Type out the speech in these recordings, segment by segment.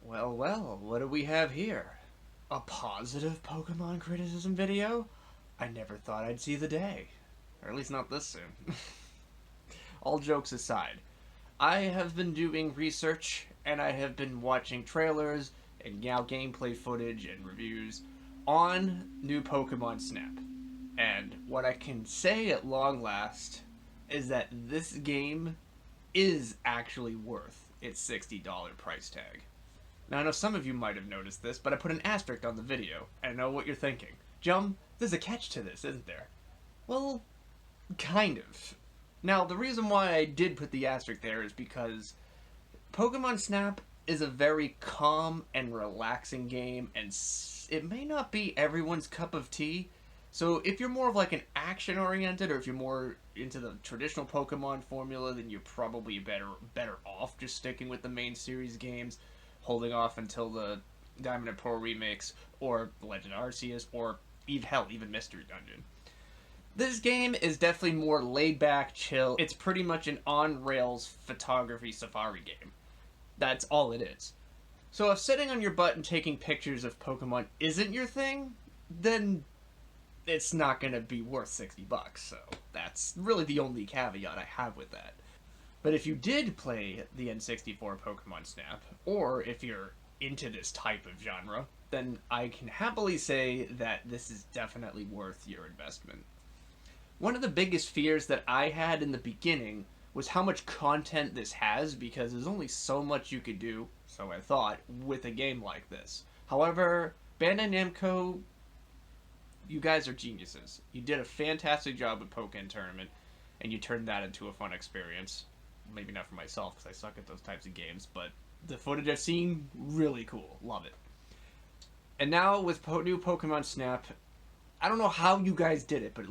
Well, what do we have here? A positive Pokemon criticism video? I never thought I'd see the day. Or at least not this soon. All jokes aside, I have been doing research and I have been watching trailers and now gameplay footage and reviews on new Pokemon Snap. And what I can say at long last is that this game is actually worth its $60 price tag. Now, I know some of you might have noticed this, but I put an asterisk on the video, and I know what you're thinking. Jum, there's a catch to this, isn't there? Well, kind of. Now, the reason why I did put the asterisk there is because Pokemon Snap is a very calm and relaxing game, and it may not be everyone's cup of tea. So if you're more of like an action-oriented, or if you're more into the traditional Pokemon formula, then you're probably better off just sticking with the main series games, holding off until the Diamond and Pearl remakes, or Legend Arceus, or even Mystery Dungeon. This game is definitely more laid back, chill. It's pretty much an on-rails photography safari game. That's all it is. So if sitting on your butt and taking pictures of Pokemon isn't your thing, then it's not going to be worth $60. So that's really the only caveat I have with that. But if you did play the N64 Pokemon Snap, or if you're into this type of genre, then I can happily say that this is definitely worth your investment. One of the biggest fears that I had in the beginning was how much content this has, because there's only so much you could do, so I thought, with a game like this. However, Bandai Namco, you guys are geniuses. You did a fantastic job with Pokken Tournament, and you turned that into a fun experience. Maybe not for myself, because I suck at those types of games, but the footage I've seen, really cool. Love it. And now with new Pokemon Snap, I don't know how you guys did it, but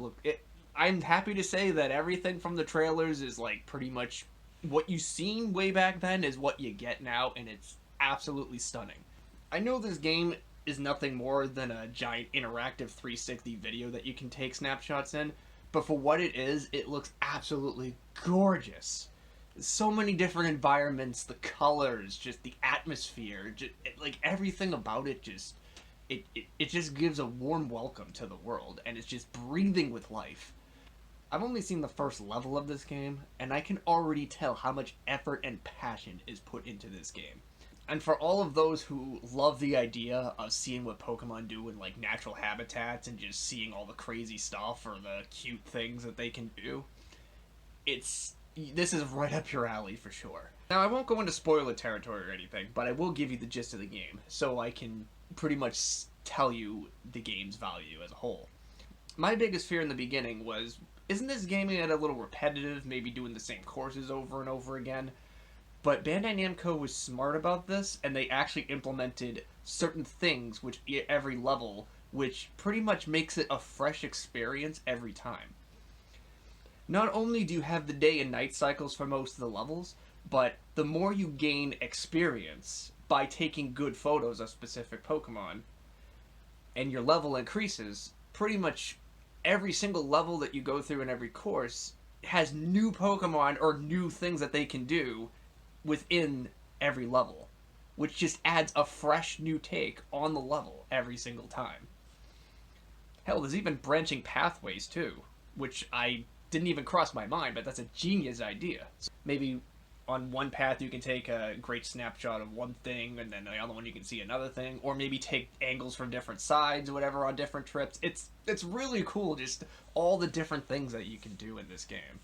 I'm happy to say that everything from the trailers is like pretty much what you seen way back then is what you get now, and it's absolutely stunning. I know this game is nothing more than a giant interactive 360 video that you can take snapshots in, but for what it is, it looks absolutely gorgeous. So many different environments, the colors, just the atmosphere, like everything about it it just gives a warm welcome to the world, and it's just breathing with life. I've only seen the first level of this game, and I can already tell how much effort and passion is put into this game. And for all of those who love the idea of seeing what Pokemon do in like natural habitats and just seeing all the crazy stuff or the cute things that they can do, this is right up your alley for sure. Now, I won't go into spoiler territory or anything, but I will give you the gist of the game, so I can pretty much tell you the game's value as a whole. My biggest fear in the beginning was, isn't this game a little repetitive, maybe doing the same courses over and over again? But Bandai Namco was smart about this, and they actually implemented certain things every level, which pretty much makes it a fresh experience every time. Not only do you have the day and night cycles for most of the levels, but the more you gain experience by taking good photos of specific Pokemon, and your level increases, pretty much every single level that you go through in every course has new Pokemon or new things that they can do within every level, which just adds a fresh new take on the level every single time. Hell, there's even branching pathways too, which I didn't even cross my mind, but that's a genius idea. So maybe on one path you can take a great snapshot of one thing, and then the other one you can see another thing, or maybe take angles from different sides or whatever on different trips. It's really cool, just all the different things that you can do in this game.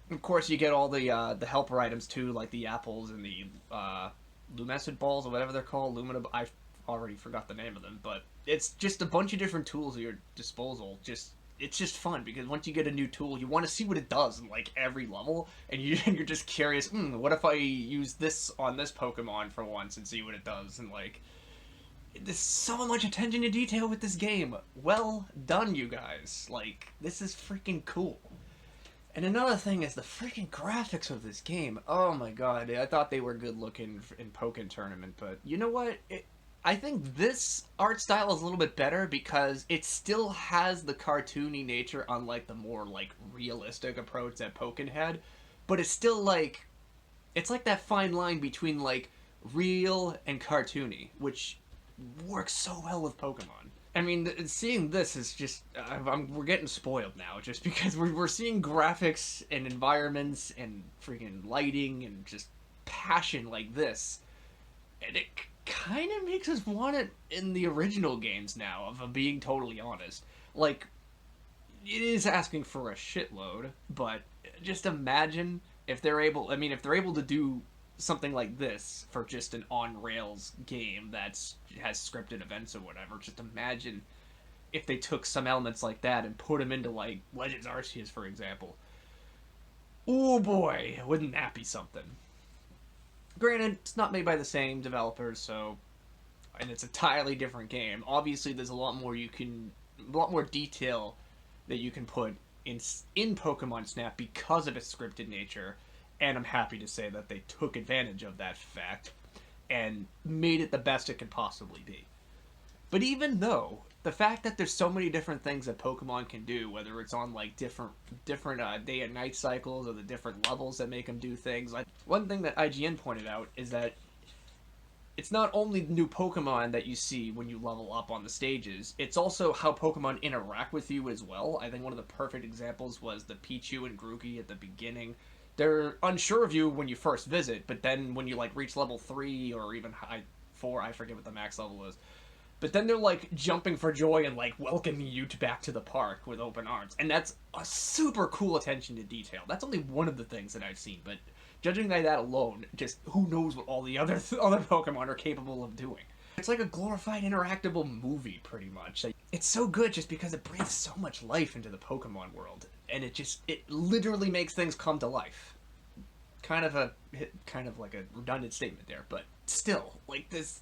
Of course, you get all the helper items too, like the apples and the Lumecid balls or whatever they're called. I already forgot the name of them, but it's just a bunch of different tools at your disposal. It's just fun, because once you get a new tool, you want to see what it does in like every level, and you're just curious, what if I use this on this Pokemon for once and see what it does, and like, there's so much attention to detail with this game. Well done, you guys. Like, this is freaking cool. And another thing is the freaking graphics of this game. Oh my god, I thought they were good looking in Pokken Tournament, but you know what? I think this art style is a little bit better because it still has the cartoony nature, unlike the more like realistic approach that Pokken had, but it's still like, it's like that fine line between like real and cartoony, which works so well with Pokemon. I mean, seeing this is just we're getting spoiled now, just because we're seeing graphics and environments and freaking lighting and just passion like this, and it kind of makes us want it in the original games now. If I'm being totally honest, like it is asking for a shitload, but just imagine if they're able. I mean, if they're able to do something like this for just an on rails game that's has scripted events or whatever. Just imagine if they took some elements like that and put them into like Legends Arceus, for example. Oh boy, wouldn't that be something? Granted, it's not made by the same developers, so and it's an entirely different game. Obviously, there's a lot more detail that you can put in Pokemon Snap because of its scripted nature, and I'm happy to say that they took advantage of that fact and made it the best it could possibly be. But even though the fact that there's so many different things that Pokemon can do, whether it's on like different day and night cycles or the different levels that make them do things, like one thing that IGN pointed out is that it's not only new Pokemon that you see when you level up on the stages, it's also how Pokemon interact with you as well. I think one of the perfect examples was the Pichu and Grookey at the beginning. They're unsure of you when you first visit, but then when you like reach level 3 or even 4, I forget what the max level is, but then they're like jumping for joy and like welcoming you back to the park with open arms. And that's a super cool attention to detail. That's only one of the things that I've seen, but judging by that alone, just who knows what all the other Pokemon are capable of doing. It's like a glorified interactable movie, pretty much. It's so good just because it breathes so much life into the Pokemon world, and it literally makes things come to life. Kind of like a redundant statement there, but still, like this.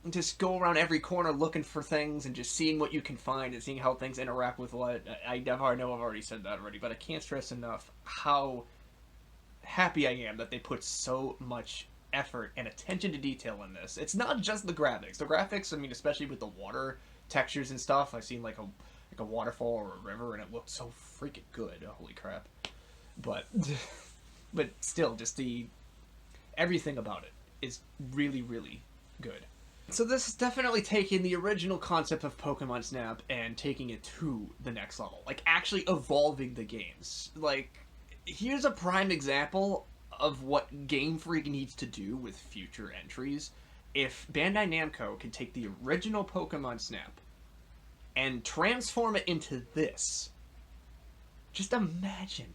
Just go around every corner looking for things and just seeing what you can find and seeing how things interact with what. I know I've already said that already, but I can't stress enough how happy I am that they put so much effort and attention to detail in this. It's not just the graphics. The graphics, I mean, especially with the water textures and stuff, I've seen like a waterfall or a river, and it looked so freaking good. Holy crap! But still, just everything about it is really, really good. So this is definitely taking the original concept of Pokemon Snap and taking it to the next level. Like, actually evolving the games. Like, here's a prime example of what Game Freak needs to do with future entries. If Bandai Namco can take the original Pokemon Snap and transform it into this, just imagine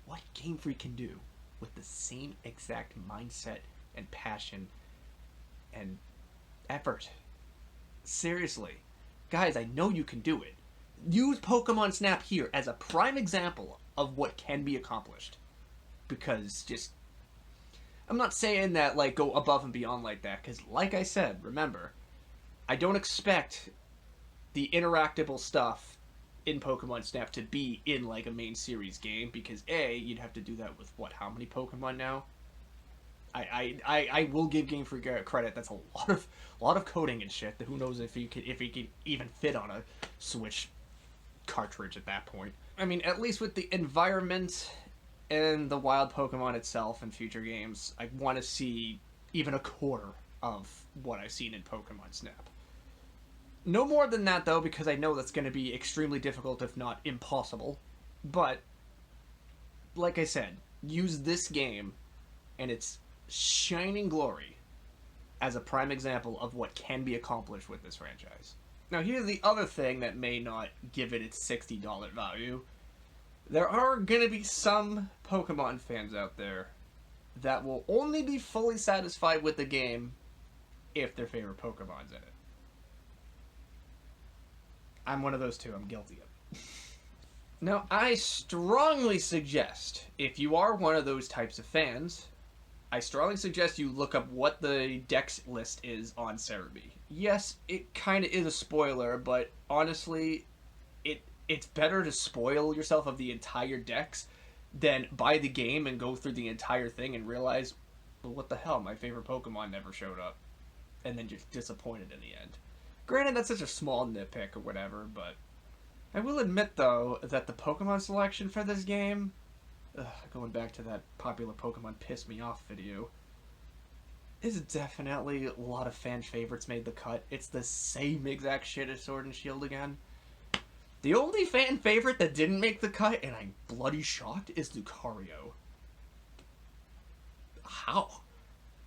what Game Freak can do with the same exact mindset and passion and effort. Seriously. Guys, I know you can do it. Use Pokemon Snap here as a prime example of what can be accomplished. Because I'm not saying that, like, go above and beyond like that, because, like I said, remember, I don't expect the interactable stuff in Pokemon Snap to be in, like, a main series game, because, A, you'd have to do that with, how many Pokemon now? I will give Game Freak credit. That's a lot of coding and shit. Who knows if he could even fit on a Switch cartridge at that point. I mean, at least with the environment and the wild Pokemon itself in future games, I want to see even a quarter of what I've seen in Pokemon Snap. No more than that, though, because I know that's going to be extremely difficult, if not impossible. But, like I said, use this game and its shining glory as a prime example of what can be accomplished with this franchise. Now, here's the other thing that may not give it its $60 value. There are going to be some Pokemon fans out there that will only be fully satisfied with the game if their favorite Pokemon's in it. I'm one of those too. I'm guilty of it. Now, I strongly suggest, if you are one of those types of fans, I strongly suggest you look up what the Dex list is on Cerebi. Yes, it kind of is a spoiler, but honestly, it's better to spoil yourself of the entire Dex than buy the game and go through the entire thing and realize, well, what the hell, my favorite Pokemon never showed up. And then just disappointed in the end. Granted, that's such a small nitpick or whatever, but I will admit, though, that the Pokemon selection for this game, going back to that popular Pokemon Piss Me Off video, is definitely a lot of fan favorites made the cut. It's the same exact shit as Sword and Shield again. The only fan favorite that didn't make the cut, and I'm bloody shocked, is Lucario. How?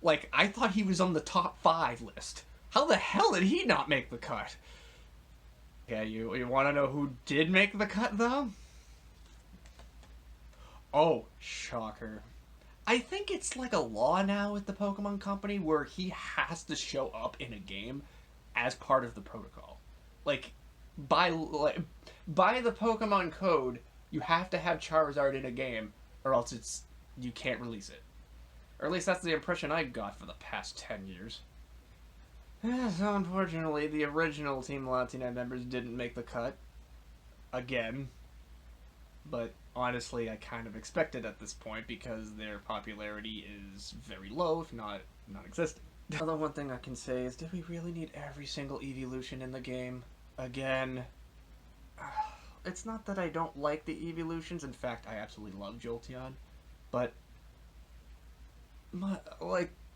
Like, I thought he was on the top 5 list. How the hell did he not make the cut? Yeah, you want to know who did make the cut, though? Oh, shocker. I think it's like a law now with the Pokemon Company where he has to show up in a game as part of the protocol. Like, by the Pokemon code, you have to have Charizard in a game, or else you can't release it. Or at least that's the impression I got for the past 10 years. So unfortunately, the original Team Latina members didn't make the cut. Again. But honestly, I kind of expected at this point because their popularity is very low, if not non-existent. Although one thing I can say is, did we really need every single evolution in the game? Again. It's not that I don't like the evolutions. In fact, I absolutely love Jolteon. But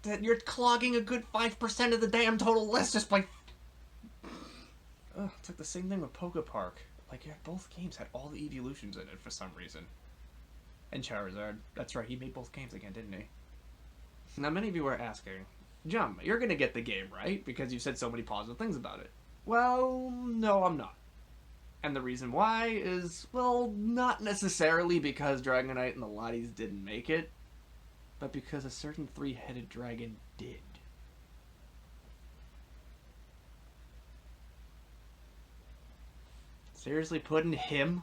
that you're clogging a good 5% of the damn total list just by... it's like the same thing with Pokepark. Like, yeah, both games had all the evolutions in it for some reason. And Charizard. That's right, he made both games again, didn't he? Now, many of you are asking, Jum, you're gonna get the game, right? Because you said so many positive things about it. Well, no, I'm not. And the reason why is, well, not necessarily because Dragonite and the Lotties didn't make it, but because a certain 3-headed dragon did. Seriously putting him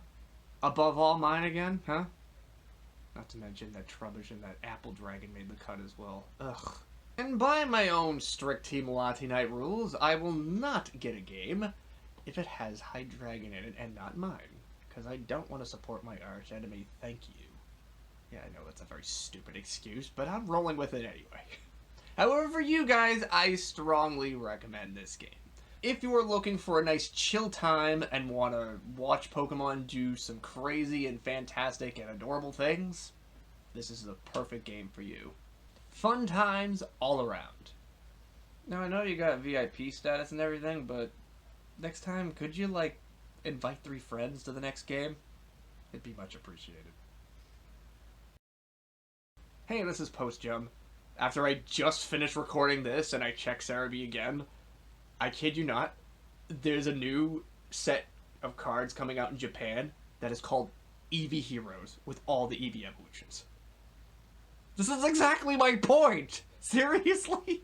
above all mine again, huh? Not to mention that Trubbish and that Apple Dragon made the cut as well. Ugh. And by my own strict Team Latinite rules, I will not get a game if it has Hydreigon in it and not mine. Because I don't want to support my arch enemy, thank you. Yeah, I know that's a very stupid excuse, but I'm rolling with it anyway. However, for you guys, I strongly recommend this game. If you are looking for a nice chill time and want to watch Pokemon do some crazy and fantastic and adorable things, this is the perfect game for you. Fun times all around. Now, I know you got VIP status and everything, but next time, could you, invite 3 friends to the next game? It'd be much appreciated. Hey, this is PostJum. After I just finished recording this and I checked Cerebi again, I kid you not, there's a new set of cards coming out in Japan that is called Eevee Heroes with all the Eevee evolutions. This is exactly my point! Seriously?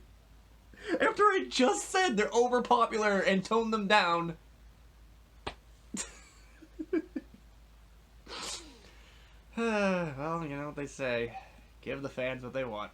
After I just said they're overpopular and toned them down. Well, you know what they say. Give the fans what they want.